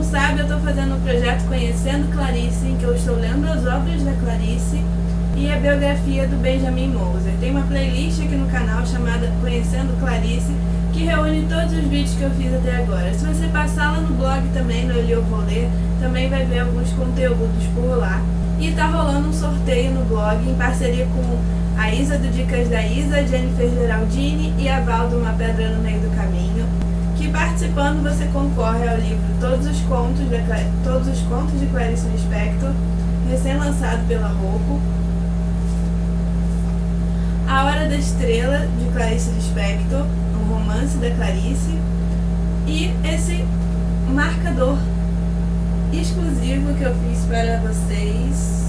sabe, eu estou fazendo um projeto Conhecendo Clarice, em que eu estou lendo as obras da Clarice e a biografia do Benjamin Moser. Tem uma playlist aqui no canal chamada Conhecendo Clarice, que reúne todos os vídeos que eu fiz até agora. Se você passar lá no blog também, no Eu Vou Ler, também vai ver alguns conteúdos por lá. E tá rolando um sorteio no blog em parceria com a Isa do Dicas da Isa, Jennifer Geraldine e a Val do Uma Pedra no Meio do Caminho, que participando você concorre ao livro Todos os Contos de Clarice Lispector, recém-lançado pela Rocco, A Hora da Estrela, de Clarice Lispector, um romance da Clarice, e esse marcador exclusivo que eu fiz para vocês,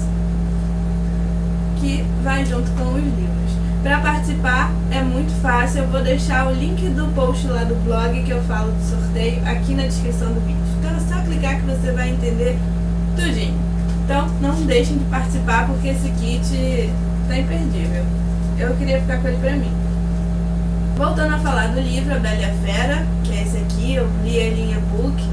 que vai junto com os livros. Para participar é muito fácil, eu vou deixar o link do post lá do blog que eu falo do sorteio aqui na descrição do vídeo. Então é só clicar que você vai entender tudinho. Então não deixem de participar porque esse kit tá imperdível. Eu queria ficar com ele pra mim. Voltando a falar do livro A Bela e a Fera, que é esse aqui, eu li ele em e-book.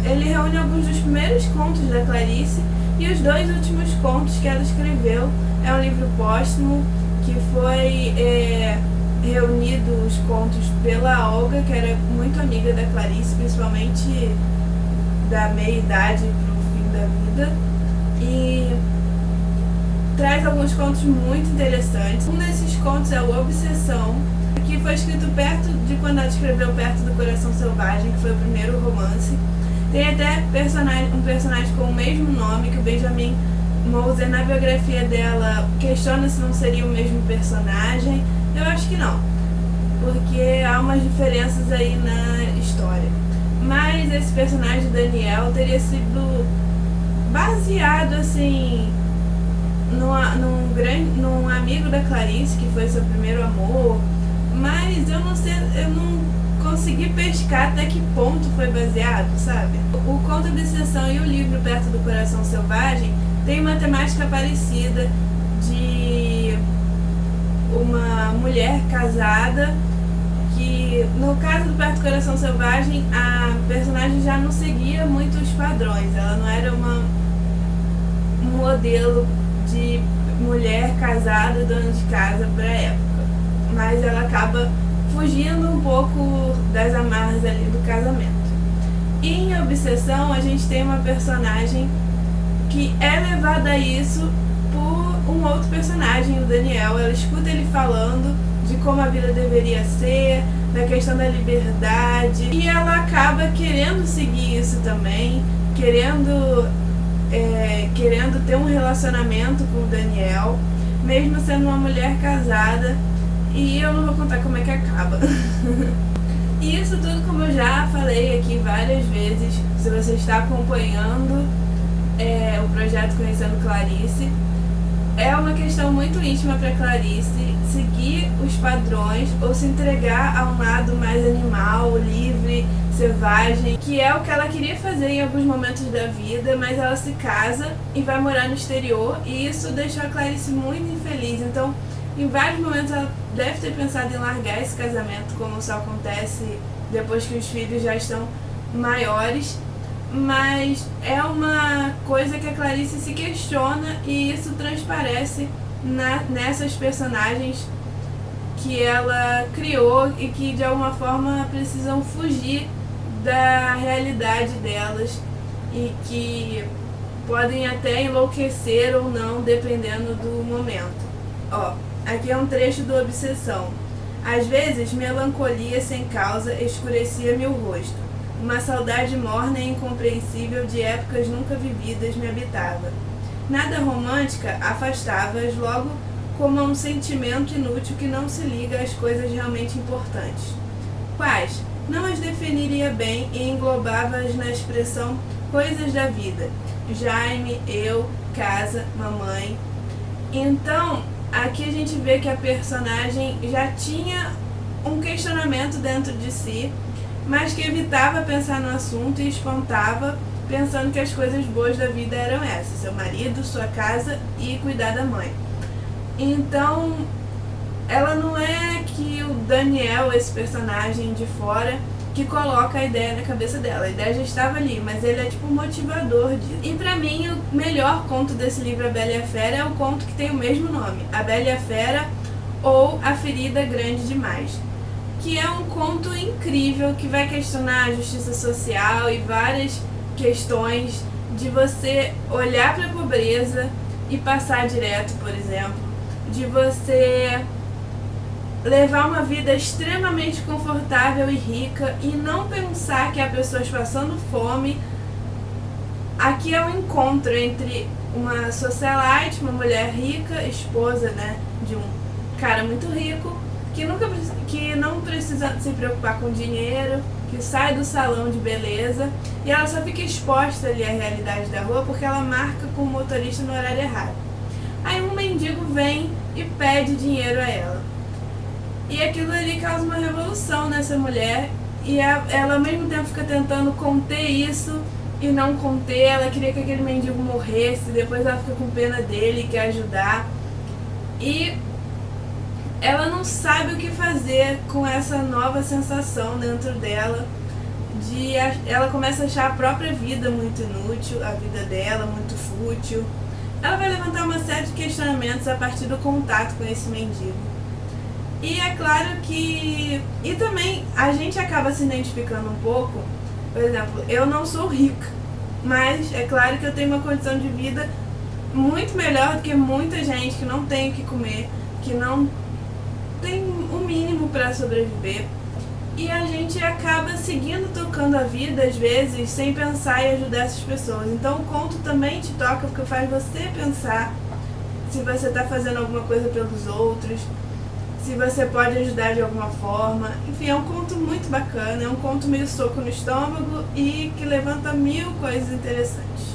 Ele reúne alguns dos primeiros contos da Clarice e os 2 últimos contos que ela escreveu. É um livro póstumo que foi reunido os contos pela Olga, que era muito amiga da Clarice, principalmente da meia-idade para o fim da vida, e traz alguns contos muito interessantes. Um desses contos é o Obsessão, que foi escrito perto de quando ela escreveu Perto do Coração Selvagem, que foi o primeiro romance. Tem até um personagem com o mesmo nome, que o Benjamin Moser, na biografia dela, questiona se não seria o mesmo personagem. Eu acho que não, porque há umas diferenças aí na história. Mas esse personagem, Daniel, teria sido baseado assim num amigo da Clarice, que foi seu primeiro amor. Mas eu não sei, eu não consegui pescar até que ponto foi baseado, sabe? O conto Obsessão e o livro Perto do Coração Selvagem tem uma temática parecida de uma mulher casada que, no caso do Perto do Coração Selvagem, a personagem já não seguia muito os padrões. Ela não era um modelo de mulher casada, dona de casa para a época, mas ela acaba fugindo um pouco das amarras ali do casamento. E em Obsessão a gente tem uma personagem que é levada a isso por um outro personagem, o Daniel. Ela escuta ele falando de como a vida deveria ser, da questão da liberdade, e ela acaba querendo seguir isso também, querendo ter um relacionamento com o Daniel, mesmo sendo uma mulher casada. E eu não vou contar como é que acaba. E isso tudo, como eu já falei aqui várias vezes, se você está acompanhando o projeto Conhecendo Clarice, é uma questão muito íntima para Clarice seguir os padrões ou se entregar a um lado mais animal, livre, selvagem, que é o que ela queria fazer em alguns momentos da vida, mas ela se casa e vai morar no exterior, e isso deixou a Clarice muito infeliz. Então, em vários momentos ela deve ter pensado em largar esse casamento, como só acontece depois que os filhos já estão maiores, mas é uma coisa que a Clarice se questiona, e isso transparece nessas personagens que ela criou e que de alguma forma precisam fugir da realidade delas e que podem até enlouquecer ou não, dependendo do momento. Ó, aqui é um trecho do Obsessão. Às vezes, melancolia sem causa escurecia-me o rosto. Uma saudade morna e incompreensível de épocas nunca vividas me habitava. Nada romântica afastava-as logo como a um sentimento inútil que não se liga às coisas realmente importantes. Quais? Não as definiria bem e englobava-as na expressão coisas da vida. Jaime, eu, casa, mamãe. Então, aqui a gente vê que a personagem já tinha um questionamento dentro de si, mas que evitava pensar no assunto e espantava, pensando que as coisas boas da vida eram essas: seu marido, sua casa e cuidar da mãe. Então, ela não é que o Daniel, esse personagem de fora, que coloca a ideia na cabeça dela. A ideia já estava ali, mas ele é tipo um motivador disso. E pra mim, o melhor conto desse livro, A Bela e a Fera, é o conto que tem o mesmo nome, A Bela e a Fera ou A Ferida Grande Demais, que é um conto incrível que vai questionar a justiça social e várias questões de você olhar para a pobreza e passar direto, por exemplo, de você levar uma vida extremamente confortável e rica e não pensar que há pessoas passando fome. Aqui é um encontro entre uma socialite, uma mulher rica, esposa, né, de um cara muito rico, que não precisa se preocupar com dinheiro, que sai do salão de beleza e ela só fica exposta ali à realidade da rua porque ela marca com o motorista no horário errado. Aí um mendigo vem e pede dinheiro a ela. E aquilo ali causa uma revolução nessa mulher e ela ao mesmo tempo fica tentando conter isso e não conter. Ela queria que aquele mendigo morresse, depois ela fica com pena dele e quer ajudar. E ela não sabe o que fazer com essa nova sensação dentro dela. Ela começa a achar a própria vida muito inútil, a vida dela muito fútil. Ela vai levantar uma série de questionamentos a partir do contato com esse mendigo. E é claro que... E também a gente acaba se identificando um pouco. Por exemplo, eu não sou rica, mas é claro que eu tenho uma condição de vida muito melhor do que muita gente que não tem o que comer, que não tem o mínimo para sobreviver. E a gente acaba seguindo, tocando a vida, às vezes, sem pensar em ajudar essas pessoas. Então o conto também te toca porque faz você pensar se você está fazendo alguma coisa pelos outros, se você pode ajudar de alguma forma. Enfim, é um conto muito bacana, é um conto meio soco no estômago e que levanta mil coisas interessantes.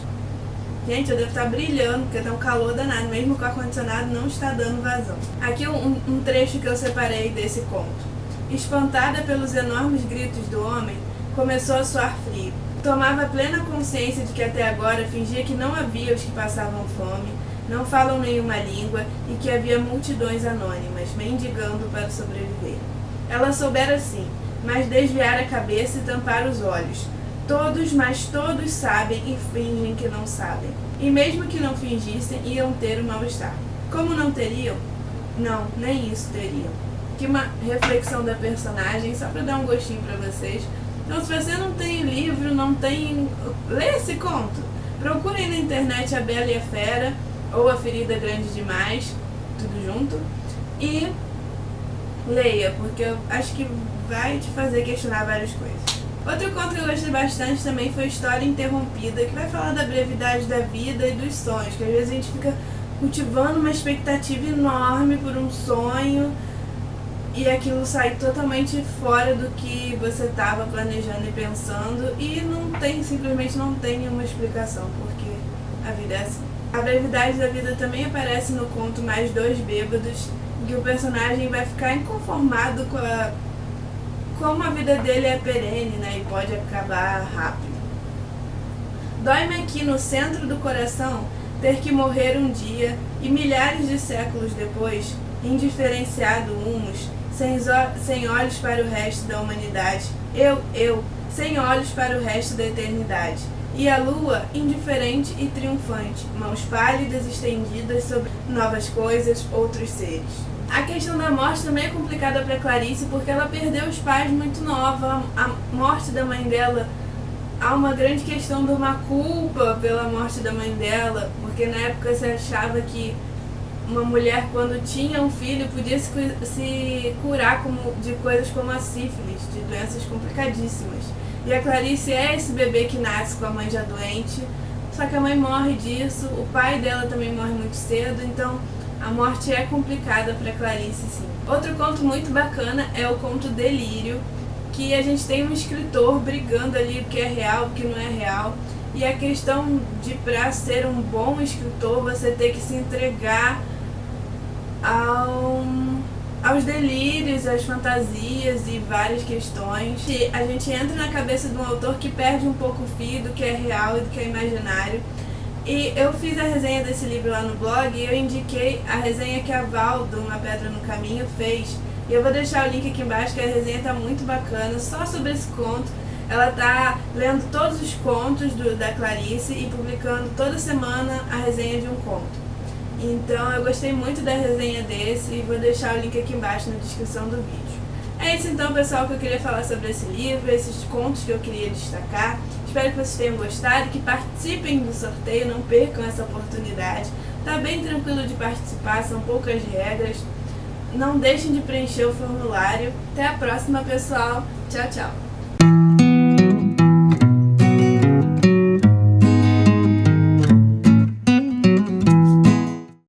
Gente, eu devo estar brilhando porque tá um calor danado, mesmo com o ar-condicionado não está dando vazão. Aqui um trecho que eu separei desse conto. Espantada pelos enormes gritos do homem, começou a suar frio. Tomava plena consciência de que até agora fingia que não havia os que passavam fome, não falam nenhuma língua e que havia multidões anônimas, mendigando para sobreviver. Ela soubera sim, mas desviar a cabeça e tampar os olhos. Todos, mas todos sabem e fingem que não sabem. E mesmo que não fingissem, iam ter o mal-estar. Como não teriam? Não, nem isso teriam. Aqui uma reflexão da personagem, só para dar um gostinho para vocês. Então, se você não tem livro, não tem... Lê esse conto. Procurem na internet A Bela e a Fera ou A Ferida Grande Demais, tudo junto, e leia, porque eu acho que vai te fazer questionar várias coisas. Outro conto que eu gostei bastante também foi História Interrompida, que vai falar da brevidade da vida e dos sonhos, que às vezes a gente fica cultivando uma expectativa enorme por um sonho e aquilo sai totalmente fora do que você estava planejando e pensando e simplesmente não tem nenhuma explicação, porque a vida é assim. A brevidade da vida também aparece no conto Mais Dois Bêbados, em que o personagem vai ficar inconformado com como a vida dele é perene, né, e pode acabar rápido. Dói-me aqui no centro do coração ter que morrer um dia e milhares de séculos depois, indiferenciado humus, sem olhos para o resto da humanidade, eu, sem olhos para o resto da eternidade. E a lua, indiferente e triunfante, mãos pálidas estendidas sobre novas coisas, outros seres. A questão da morte também é complicada para Clarice porque ela perdeu os pais muito nova. A morte da mãe dela, há uma grande questão de uma culpa pela morte da mãe dela, porque na época se achava que uma mulher, quando tinha um filho, podia se curar de coisas como a sífilis, de doenças complicadíssimas. E a Clarice é esse bebê que nasce com a mãe já doente, só que a mãe morre disso, o pai dela também morre muito cedo, então a morte é complicada para Clarice, sim. Outro conto muito bacana é o conto Delírio, que a gente tem um escritor brigando ali o que é real, o que não é real, e a questão de, para ser um bom escritor, você ter que se entregar aos delírios, às fantasias e várias questões. E a gente entra na cabeça de um autor que perde um pouco o fio do que é real e do que é imaginário. E eu fiz a resenha desse livro lá no blog e eu indiquei a resenha que a Val, do Uma Pedra no Caminho, fez E eu vou deixar o link aqui embaixo, que a resenha tá muito bacana, só sobre esse conto. Ela tá lendo todos os contos da Clarice e publicando toda semana a resenha de um conto. Então eu gostei muito da resenha desse e vou deixar o link aqui embaixo na descrição do vídeo. É isso então, pessoal, que eu queria falar sobre esse livro, esses contos que eu queria destacar. Espero que vocês tenham gostado, que participem do sorteio, não percam essa oportunidade. Tá bem tranquilo de participar, são poucas regras. Não deixem de preencher o formulário. Até a próxima, pessoal. Tchau, tchau.